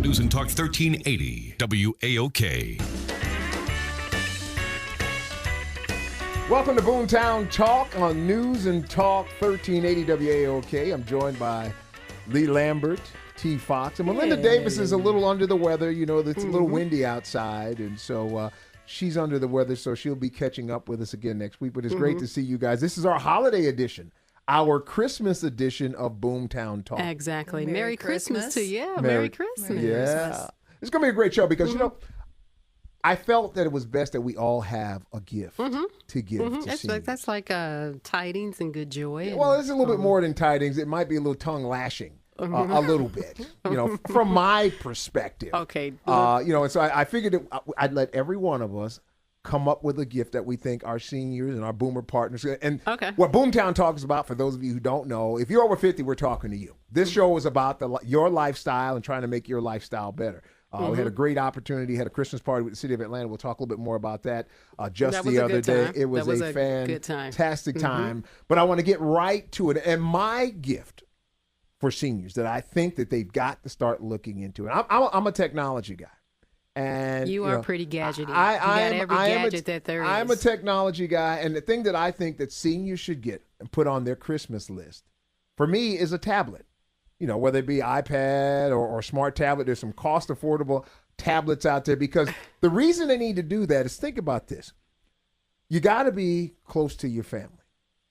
News and Talk 1380 WAOK. Welcome to BoomTown Talk on News and Talk 1380 WAOK. I'm joined by Lee Lambert, T. Fox, and Melinda Davis is a little under the weather. You know, it's a little windy outside, and so she's under the weather, so she'll be catching up with us again next week. But it's great to see you guys. This is our holiday edition, our Christmas edition of BoomTown Talk. Exactly. Merry Christmas to you. Yeah, Merry Christmas. Yeah. It's going to be a great show because, you know, I felt that it was best that we all have a gift to give to seniors. That's like tidings and good joy. Well, it's a little bit more than tidings. It might be a little tongue lashing. A little bit, you know, from my perspective. Okay. You know, and so I figured that I'd let every one of us come up with a gift that we think our seniors and our boomer partners. And what BoomTown Talk is about, for those of you who don't know, if you're over 50, we're talking to you. This show is about your lifestyle and trying to make your lifestyle better. We had a great opportunity, had a Christmas party with the city of Atlanta. We'll talk a little bit more about that just the other day. It was a fantastic time. But I want to get right to it. And my gift for seniors that I think that they've got to start looking into. And I'm a technology guy. And you are pretty gadgety. You got every gadget that there is. I'm a technology guy. And the thing that I think that seniors should get and put on their Christmas list, for me, is a tablet. You know, whether it be iPad or smart tablet, there's some cost affordable tablets out there, because the reason they need to do that is, think about this. You got to be close to your family.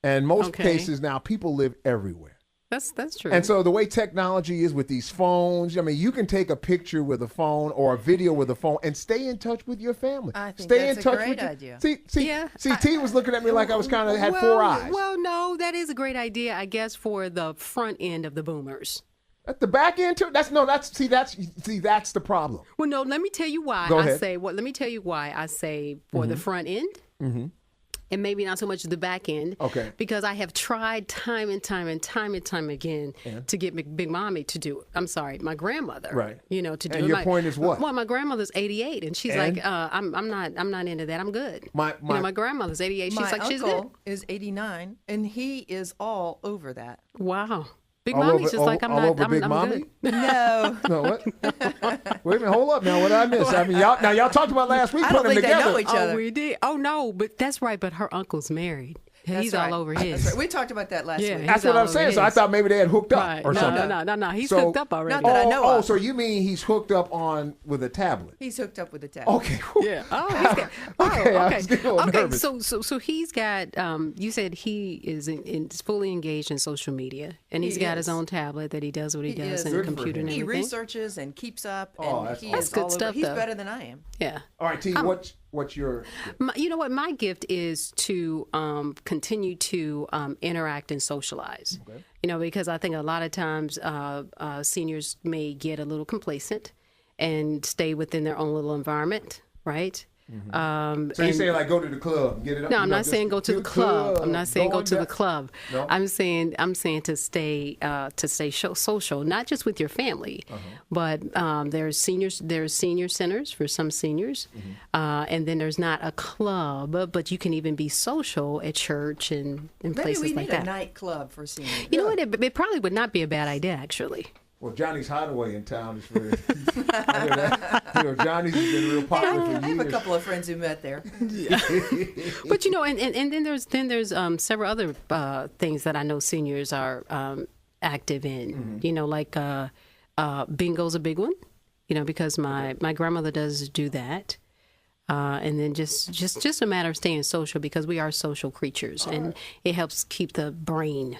And most cases now, people live everywhere. That's true. And so the way technology is with these phones, I mean, you can take a picture with a phone or a video with a phone and stay in touch with your family. I think stay that's in touch a great with idea. See, T was looking at me like I was kind of had four eyes. Well, no, that is a great idea, I guess, for the front end of the boomers. At the back end too. That's the problem. Well, no, let me tell you why let me tell you why I say for the front end. And maybe not so much the back end. Okay. Because I have tried time and time again to get Big Mommy to do it. I'm sorry, my grandmother. Right. You know, to do it. And your point is what? Well, my grandmother's 88, and she's like, I'm not into that. I'm good. My grandmother's 88. She's like, she's good. My uncle is 89, and he is all over that. Wow. Big Mommy's just like, I'm Mommy? good. No. No, what? Wait a minute, hold up now. What did I miss? I mean, y'all talked about last week putting them together. I don't think they know each other. Oh, we did. Oh, no, but that's right. But her uncle's married. He's all over his. That's right. We talked about that last week. That's what I'm saying. So I thought maybe they had hooked up or something. No. He's hooked up already. Not that I know of. So you mean he's hooked up with a tablet? He's hooked up with a tablet. Okay. Yeah. Okay. So he's got. You said he is fully engaged in social media, and he's got his own tablet that he does what he does, and a computer and everything. He researches and keeps up, and he that's is good all stuff. over. He's better than I am. Yeah. All right, T. What's your? You know what? My gift is to continue to interact and socialize. Okay. You know, because I think a lot of times seniors may get a little complacent and stay within their own little environment, right? So you're saying like go to the club, get it up? No, I'm not saying go to the club. I'm not saying go to the club. No? I'm saying to stay social, not just with your family, but there's senior centers for some seniors, and then there's not a club, but you can even be social at church and in places like that. Maybe we need a nightclub for seniors. You know what? It probably would not be a bad idea, actually. Well, Johnny's Hideaway in town is very. Johnny's has been real popular for years. I have a couple of friends who met there. But you know, and then there's several other things that I know seniors are active in. You know, like bingo's a big one. You know, because my grandmother does do that. And then just a matter of staying social, because we are social creatures, and it helps keep the brain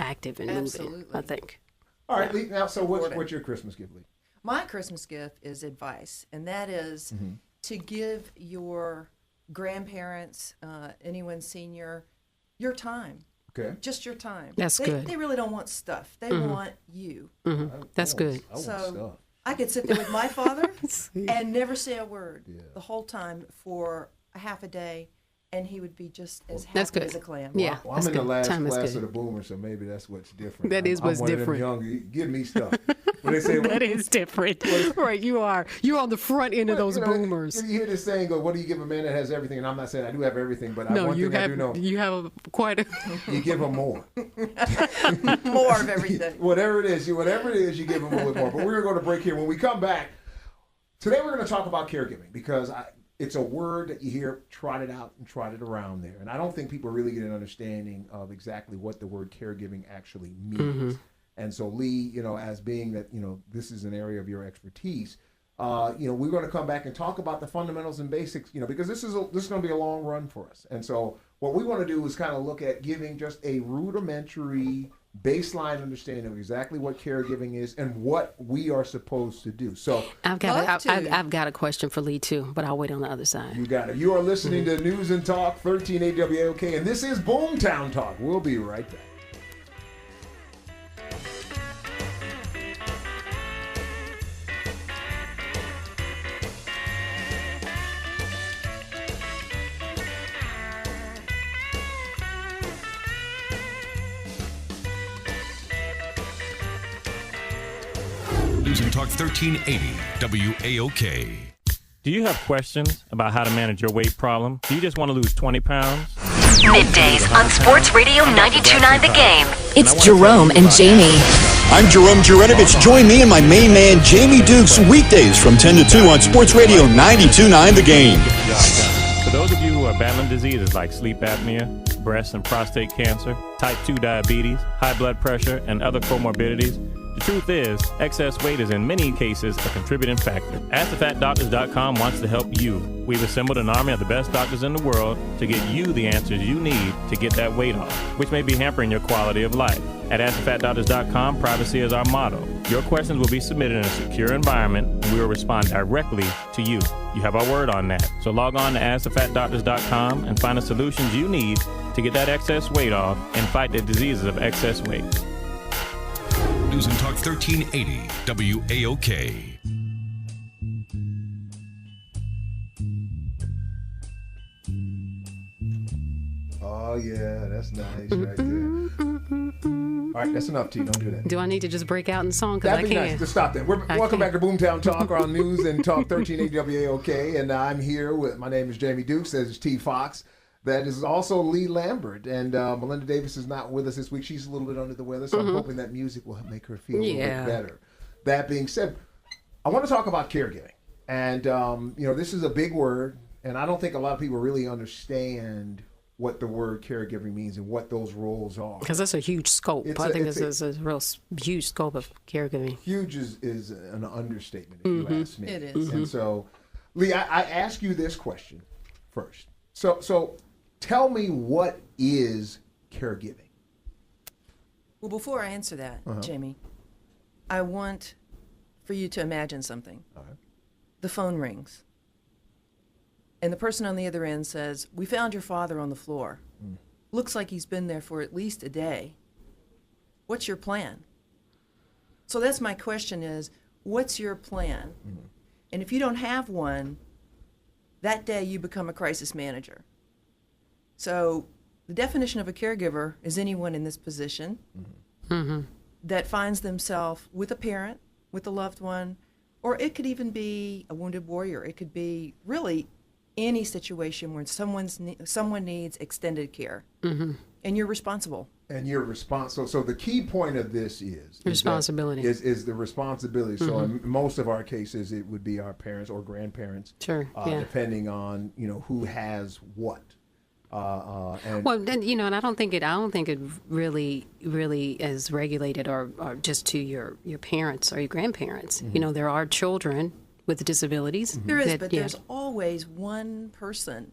active and moving, I think. All right, Lee, now, so what's your Christmas gift, Lee? My Christmas gift is advice, and that is to give your grandparents, anyone senior, your time. Okay. Just your time. That's good. They really don't want stuff. They want you. That's good. So I could sit there with my father and never say a word the whole time for a half a day, and he would be just as happy as a clam. Yeah, well, I'm in the last class of the boomer, so maybe that's what's different. That is what's different. I'm one of them young, give me stuff. When they say that is different, right? You're on the front end of those boomers. You hear this saying, "Go, what do you give a man that has everything?" And I'm not saying I do have everything, but no, one thing I do know, you have quite a. You give him more. More of everything. Whatever it is, you give him a little more. But we're going to break here. When we come back, today we're going to talk about caregiving because it's a word that you hear trotted out and trotted around there. And I don't think people really get an understanding of exactly what the word caregiving actually means. And so, Lee, as being that, this is an area of your expertise, we're going to come back and talk about the fundamentals and basics, because this is going to be a long run for us. And so what we want to do is kind of look at giving just a rudimentary baseline understanding of exactly what caregiving is and what we are supposed to do. So I've got a question for Lee too, but I'll wait on the other side. You got it. You are listening to News and Talk 1380 WAOK, and this is BoomTown Talk. We'll be right back. News and Talk 1380 WAOK. Do you have questions about how to manage your weight problem? Do you just want to lose 20 pounds? Middays on Sports Radio 92.9 The Game. It's Jerome and Jamie. I'm Jerome Jurenovich. Join me and my main man, Jamie Dukes, weekdays from 10 to 2 on Sports Radio 92.9 The Game. For those of you who are battling diseases like sleep apnea, breast and prostate cancer, type 2 diabetes, high blood pressure, and other comorbidities, the truth is, excess weight is in many cases a contributing factor. AskTheFatDoctors.com wants to help you. We've assembled an army of the best doctors in the world to get you the answers you need to get that weight off, which may be hampering your quality of life. At AskTheFatDoctors.com, privacy is our motto. Your questions will be submitted in a secure environment, and we will respond directly to you. You have our word on that. So log on to AskTheFatDoctors.com and find the solutions you need to get that excess weight off and fight the diseases of excess weight. News and Talk 1380 WAOK. Oh, yeah, that's nice right there. All right, that's enough, T. Don't do that. Do I need to just break out in song? Because That'd be nice. Just stop that. Welcome back to BoomTown Talk on News and Talk 1380 WAOK. And I'm here with, my name is Jamie Dukes. That is T. Fox. That is also Lee Lambert. And Melinda Davis is not with us this week. She's a little bit under the weather, so I'm hoping that music will make her feel a little bit better. That being said, I want to talk about caregiving. And, this is a big word, and I don't think a lot of people really understand what the word caregiving means and what those roles are. Because that's a huge scope. I think this is a real huge scope of caregiving. Huge is an understatement, if you ask me. It is. And so, Lee, I ask you this question first. So tell me, what is caregiving? Well, before I answer that, Jamie, I want for you to imagine something. All right. The phone rings. And the person on the other end says, "We found your father on the floor. Looks like he's been there for at least a day. What's your plan?" So that's my question is, what's your plan? And if you don't have one, that day you become a crisis manager. So the definition of a caregiver is anyone in this position that finds themselves with a parent, with a loved one, or it could even be a wounded warrior. It could be really any situation where someone needs extended care, and you're responsible. And you're responsible. So the key point of this is responsibility. Is the responsibility. So in most of our cases, it would be our parents or grandparents, depending on who has what. And I don't think it really is regulated or just to your parents or your grandparents. There are children with disabilities. There is, but there's always one person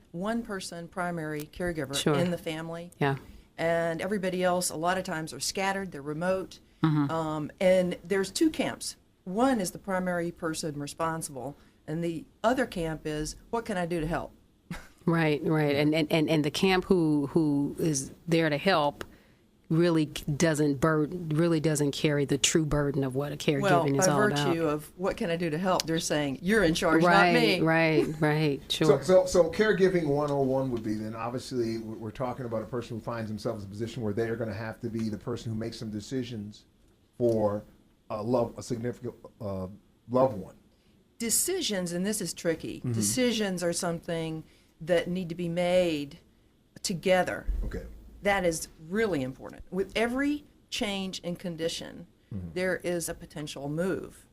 primary caregiver in the family. Yeah. And everybody else, a lot of times, are scattered, they're remote. And there's two camps. One is the primary person responsible, and the other camp is, what can I do to help? Right. And the camp who is there to help really doesn't carry the true burden of what a caregiving is all about. By virtue of what can I do to help, they're saying, you're in charge, not me. Right, sure. So caregiving 101 would be, then obviously we're talking about a person who finds themselves in a position where they are going to have to be the person who makes some decisions for a significant loved one. Decisions, and this is tricky. Decisions are something that need to be made together. Okay. That is really important. With every change in condition, there is a potential move.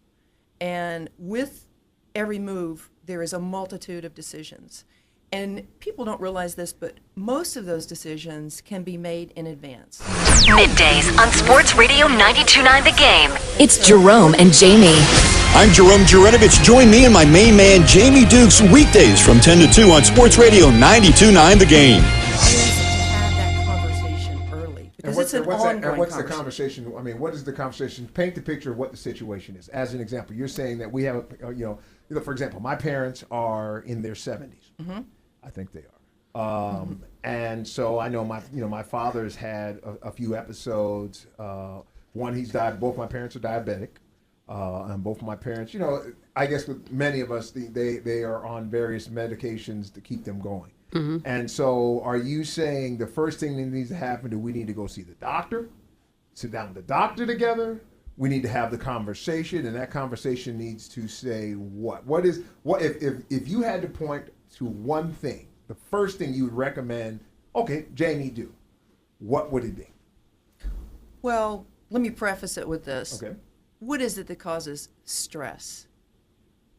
And with every move, there is a multitude of decisions. And people don't realize this, but most of those decisions can be made in advance. Middays on Sports Radio 92.9 The Game. It's Jerome and Jamie. I'm Jerome Jurenovich. Join me and my main man, Jamie Dukes, weekdays from 10 to 2 on Sports Radio 92.9 The Game. Is to have that conversation early, because it's an ongoing and what's the conversation. conversation? I mean, what is the conversation? Paint the picture of what the situation is. As an example, you're saying that we have, for example, my parents are in their 70s. I think they are. And so I know my father's had a few episodes. One, he's died. Both my parents are diabetic. And both of my parents, I guess with many of us, they are on various medications to keep them going. And so are you saying the first thing that needs to happen, do we need to go see the doctor, sit down with the doctor together? We need to have the conversation, and that conversation needs to say what? If you had to point to one thing, the first thing you would recommend, okay, Jamie, do, what would it be? Well, let me preface it with this. Okay. What is it that causes stress?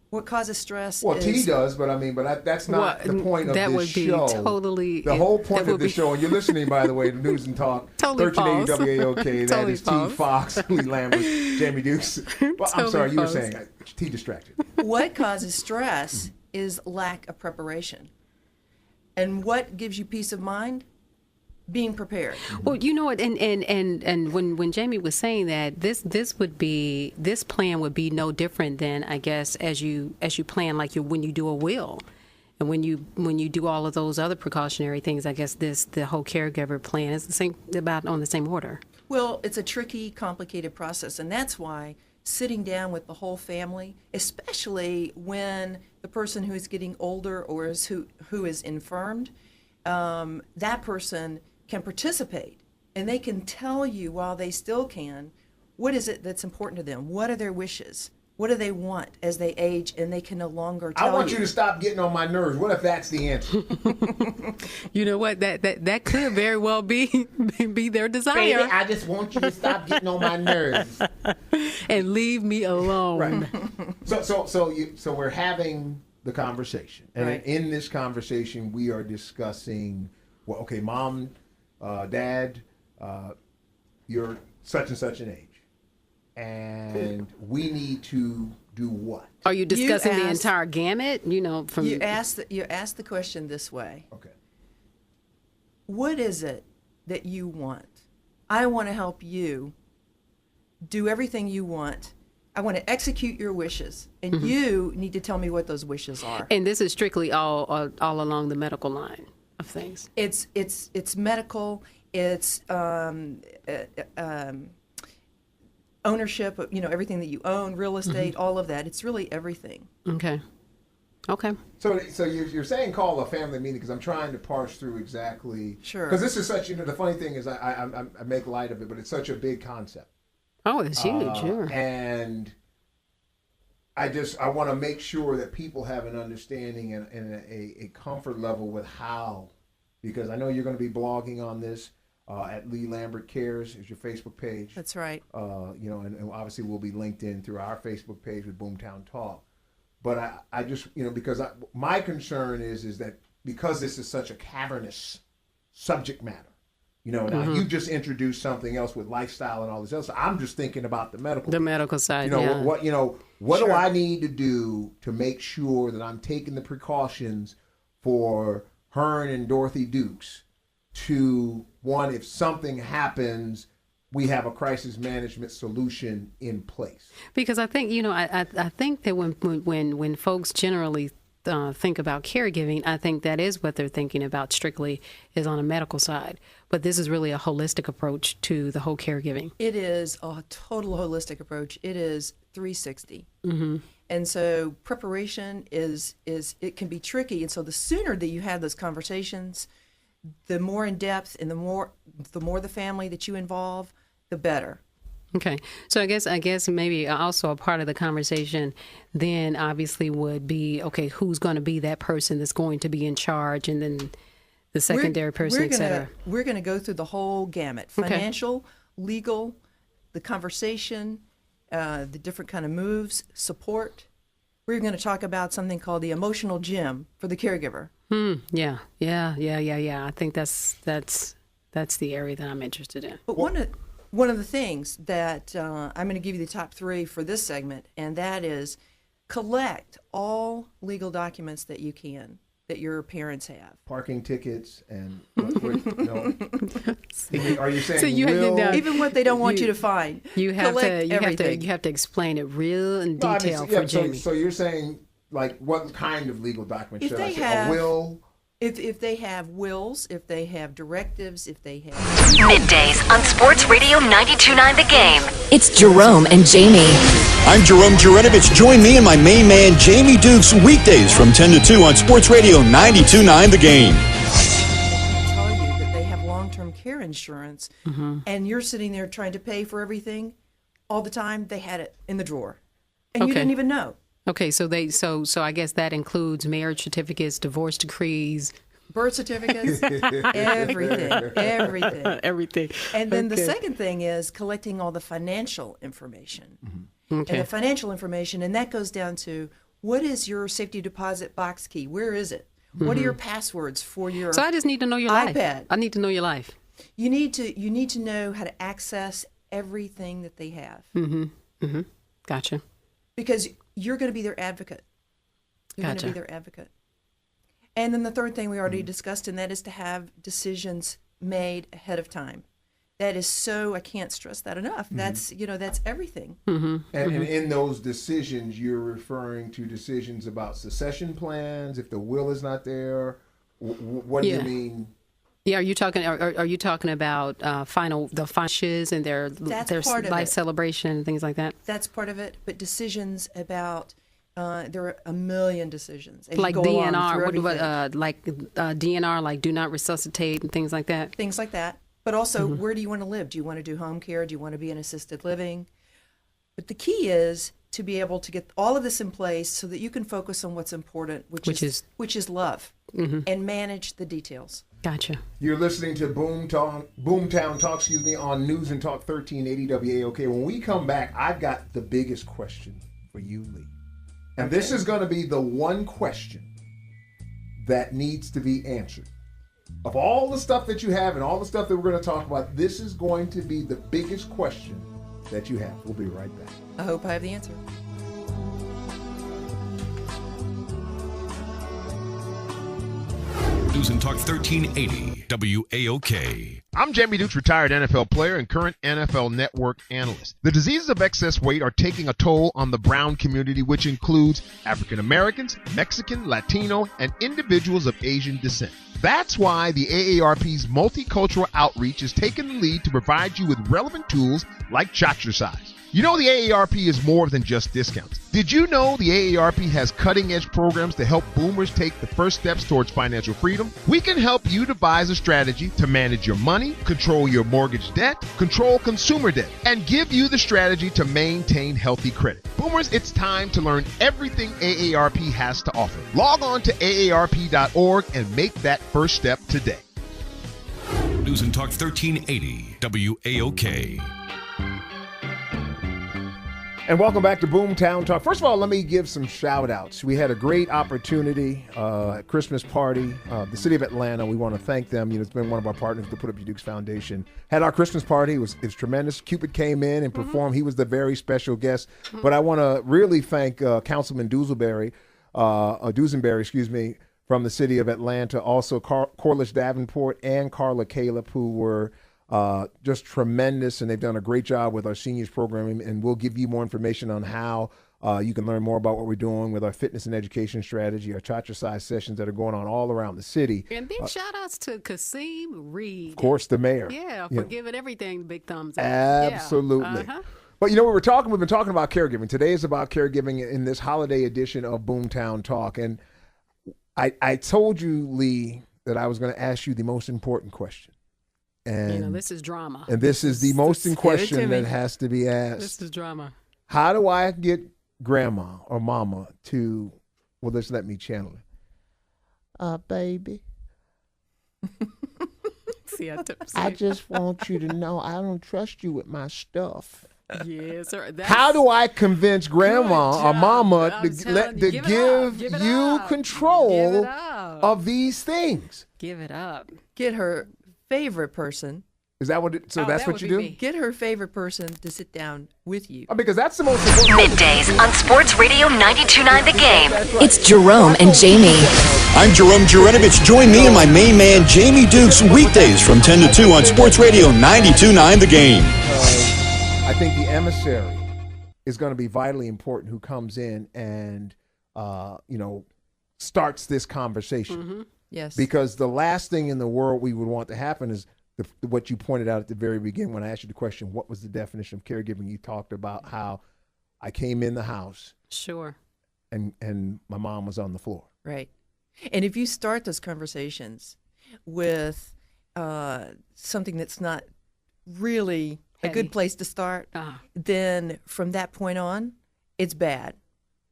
What causes stress Well, is... T does, but that's not the point of that this would be show. Totally... The whole point of the show, and you're listening, by the way, to News and Talk, Totally 1380 WAOK, that Totally is false. T, Fox, Lee Lambert, Jamie Dukes. Well, I'm Totally sorry, you were false. saying, T distracted. What causes stress is lack of preparation. And what gives you peace of mind? Being prepared. Well, you know what, and when Jamie was saying that, this plan would be no different than, I guess, as you plan when you do a will, and when you do all of those other precautionary things. I guess the whole caregiver plan is on the same order. Well, it's a tricky, complicated process, and that's why sitting down with the whole family, especially when the person who is getting older or who is infirmed, that person can participate, and they can tell you while they still can, what is it that's important to them? What are their wishes? What do they want as they age and they can no longer tell you? I want you to stop getting on my nerves. What if that's the answer? You know what? That could very well be their desire. Baby, I just want you to stop getting on my nerves. And leave me alone. Right. So we're having the conversation. And Right. in this conversation, we are discussing, well, okay, Mom, Dad, you're such and such an age. And we need to do what? Are you discussing the asked- entire gamut? From You ask the question this way. Okay. What is it that you want? I want to help you do everything you want. I want to execute your wishes, and you need to tell me what those wishes are. And this is strictly all along the medical line of things. It's medical. It's ownership of everything that you own, real estate, all of that. It's really everything. Okay. So you're saying call a family meeting, because I'm trying to parse through exactly. Sure. Because this is such, the funny thing is I make light of it, but it's such a big concept. Oh, it's huge. Sure. And I want to make sure that people have an understanding and a comfort level with how, because I know you're going to be blogging on this at Lee Lambert Cares is your Facebook page. That's right. And obviously we'll be linked in through our Facebook page with BoomTown Talk. But I just, because my concern is that because this is such a cavernous subject matter, now you just introduced something else with lifestyle and all this else. I'm just thinking about the medical. The medical side. What Sure. do I need to do to make sure that I'm taking the precautions for Hearn and Dorothy Dukes to, one, if something happens, we have a crisis management solution in place? Because I think I think that when folks generally think about caregiving, I think that is what they're thinking about strictly is on a medical side. But this is really a holistic approach to the whole caregiving. It is a total holistic approach. It is 360. Mm-hmm. And so preparation is it can be tricky. And so the sooner that you have those conversations, the more in depth and the more the family that you involve, the better. Okay. So I guess maybe also a part of the conversation then obviously would be, okay, who's going to be that person that's going to be in charge, and then the secondary person, et cetera. We're going to go through the whole gamut: financial, legal, the conversation, the different kind of moves, support. We're going to talk about something called the emotional gym for the caregiver. Yeah. I think that's the area that I'm interested in. But one of the things that I'm going to give you the top 3 for this segment, and that is collect all legal documents that you can, that your parents have. Parking tickets and no. Are you saying so even what they don't want you to find? You have to explain it real in detail for Jamie. So you're saying, like, what kind of legal documents if should they I say? have, a will? If they have wills, if they have directives, if they have... Middays on Sports Radio 92.9 The Game. It's Jerome and Jamie. I'm Jerome Jurenovich. Join me and my main man, Jamie Dukes, weekdays from 10 to 2 on Sports Radio 92.9 The Game. Tell you that they have long-term care insurance, and you're sitting there trying to pay for everything all the time. They had it in the drawer, and you didn't even know. Okay, so I guess that includes marriage certificates, divorce decrees, birth certificates, everything. And then the second thing is collecting all the financial information. And the financial information, and that goes down to, what is your safety deposit box key? Where is it? What are your passwords for your So I just need to know your iPad? life. I need to know your life. You need to know how to access everything that they have. Gotcha. Because you're going to be their advocate. You're going to be their advocate. And then the third thing we already discussed, and that is to have decisions made ahead of time. That is so, I can't stress that enough. That's everything. And in those decisions, you're referring to decisions about succession plans, if the will is not there. What do you mean? Yeah, are you talking about the final wishes and their life celebration and things like that? That's part of it. But decisions about there are a million decisions. Like DNR, DNR, like do not resuscitate and things like that. Things like that. But also, where do you want to live? Do you want to do home care? Do you want to be in assisted living? But the key is to be able to get all of this in place so that you can focus on what's important, which is love, and manage the details. Gotcha. You're listening to BoomTown Talk, on News and Talk 1380 WAOK. When we come back, I've got the biggest question for you, Lee. And this is going to be the one question that needs to be answered. Of all the stuff that you have and all the stuff that we're going to talk about, this is going to be the biggest question that you have. We'll be right back. I hope I have the answer. News and Talk 1380 WAOK. I'm Jamie Dukes, retired NFL player and current NFL Network analyst. The diseases of excess weight are taking a toll on the brown community, which includes African Americans, Mexican, Latino, and individuals of Asian descent. That's why the AARP's multicultural outreach is taking the lead to provide you with relevant tools like Chatricise. You know, the AARP is more than just discounts. Did you know the AARP has cutting-edge programs to help boomers take the first steps towards financial freedom? We can help you devise a strategy to manage your money, control your mortgage debt, control consumer debt, and give you the strategy to maintain healthy credit. Boomers, it's time to learn everything AARP has to offer. Log on to aarp.org and make that first step today. News and Talk 1380 WAOK. And welcome back to BoomTown Talk. First of all, let me give some shout outs. We had a great opportunity at Christmas party. The city of Atlanta, we want to thank them. It's been one of our partners to put up Dukes Foundation. Had our Christmas party. It was tremendous. Cupid came in and performed. He was the very special guest. But I want to really thank Councilman Dusenberry, from the city of Atlanta. Also, Corliss Davenport and Carla Caleb, who were just tremendous, and they've done a great job with our seniors programming, and we'll give you more information on how you can learn more about what we're doing with our fitness and education strategy, our Chatricise sessions that are going on all around the city. And big shout outs to Kasim Reed. Of course, the mayor. Yeah, for giving everything big thumbs up. Absolutely. Yeah. But we've been talking about caregiving. Today is about caregiving in this holiday edition of BoomTown Talk. And I told you, Lee, that I was going to ask you the most important question. And this is drama. And this is the most important question that has to be asked. This is drama. How do I get grandma or mama to, well, just let me channel it. Baby. See, I just want you to know I don't trust you with my stuff. Yes, sir. How do I convince grandma or mama to give you control of these things? Give it up. Get her favorite person. Is that what? That's what you do? Me. Get her favorite person to sit down with you. Because that's the most important. Middays on Sports Radio 92.9 The Game. Right. It's Jerome and Jamie. I'm Jerome Jurenovich. Join me and my main man, Jamie Dukes, weekdays from 10 to 2 on Sports Radio 92.9 The Game. I think the emissary is going to be vitally important who comes in and, starts this conversation. Mm-hmm. Yes. Because the last thing in the world we would want to happen is what you pointed out at the very beginning when I asked you the question, what was the definition of caregiving? You talked about how I came in the house. Sure. And my mom was on the floor. Right. And if you start those conversations with something that's not really a good place to start, then from that point on, it's bad.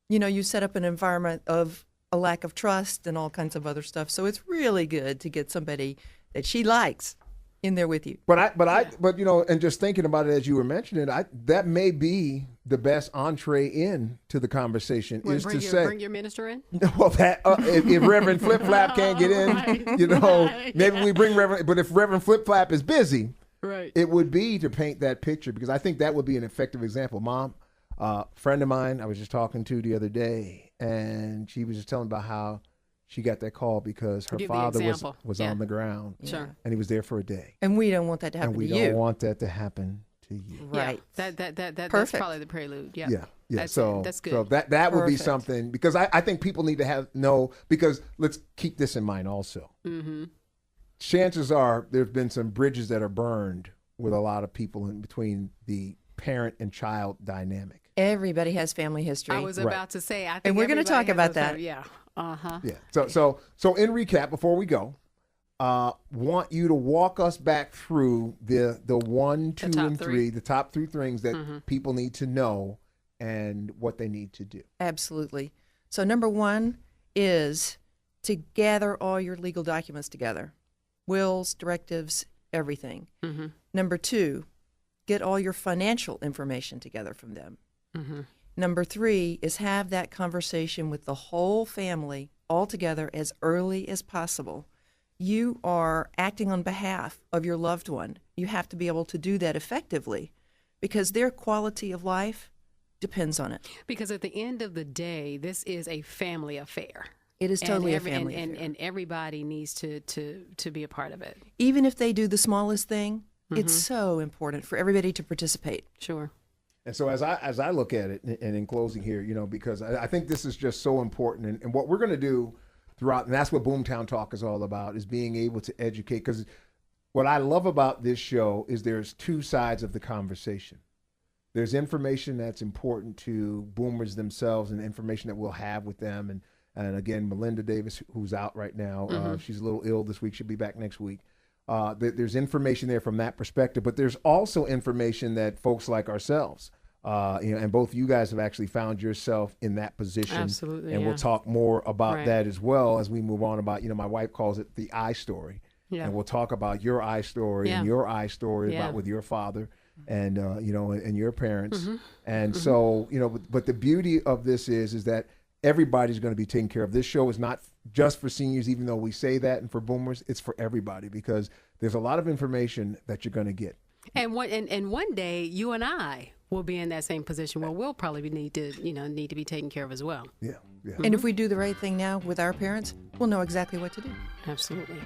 You set up an environment of a lack of trust and all kinds of other stuff. So it's really good to get somebody that she likes in there with you. But and just thinking about it as you were mentioning it, that may be the best entree in to the conversation bring your minister in. Well, that if Reverend Flip Flap can't get in, maybe we bring Reverend. But if Reverend Flip Flap is busy, right, it would be to paint that picture because I think that would be an effective example. Mom, friend of mine, I was just talking to the other day, and she was just telling about how she got that call because her father was on the ground. Sure. And he was there for a day. And we don't want that to happen to you. And we don't want that to happen to you. Right. Yeah. That's probably the prelude. Yeah. Yeah. That's good. So that would be something because I think people need to know because let's keep this in mind also. Mm-hmm. Chances are there's been some bridges that are burned with a lot of people in between the parent and child dynamic. Everybody has family history. I was about to say, I think and we're going to talk about that. Yeah. Uh-huh. Yeah. So in recap, before we go, want you to walk us back through the 1, 2, and 3, the top 3 things that people need to know and what they need to do. Absolutely. So number 1 is to gather all your legal documents together, wills, directives, everything. Mm-hmm. Number 2, get all your financial information together from them. Mm-hmm. Number 3 is have that conversation with the whole family all together as early as possible. You are acting on behalf of your loved one. You have to be able to do that effectively because their quality of life depends on it. Because at the end of the day, this is a family affair. It is totally a family affair. And everybody needs to be a part of it. Even if they do the smallest thing, it's so important for everybody to participate. Sure. And so as I look at it, and in closing here, because I think this is just so important, and what we're going to do throughout, and that's what BoomTown Talk is all about, is being able to educate. Because what I love about this show is there's 2 sides of the conversation. There's information that's important to boomers themselves and information that we'll have with them. And again, Melinda Davis, who's out right now, she's a little ill this week. She'll be back next week. There's information there from that perspective, but there's also information that folks like ourselves, and both you guys have actually found yourself in that position. Absolutely, and we'll talk more about that as well as we move on about, my wife calls it the I story. Yeah. And we'll talk about your I story and your I story about with your father and, and your parents. And so, but the beauty of this is that everybody's going to be taken care of. This show is not just for seniors, even though we say that, and for boomers, it's for everybody because there's a lot of information that you're going to get. And one day, you and I will be in that same position where we'll probably need to be taken care of as well. Yeah. And if we do the right thing now with our parents, we'll know exactly what to do. Absolutely.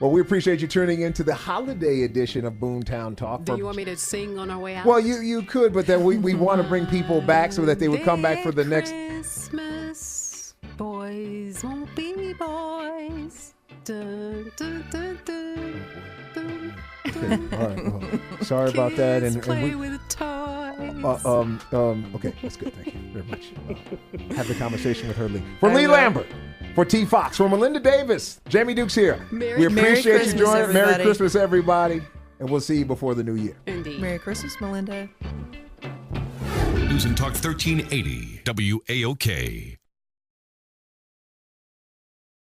Well, we appreciate you tuning in to the holiday edition of BoomTown Talk. Do you want me to sing on our way out? Well, you could, but then we want to bring people back so that they would come back for the next. Christmas, boys won't be boys. Dun, dun, dun, dun, dun. Okay. All right. Well, sorry about that. And play with toys. Okay, that's good. Thank you very much. Have the conversation with her, Lee. For Lee Lambert, for T. Fox, for Melinda Davis, Jamie Dukes here. We appreciate you joining. Merry Christmas, everybody. And we'll see you before the new year. Indeed. Merry Christmas, Melinda. News and Talk 1380 WAOK.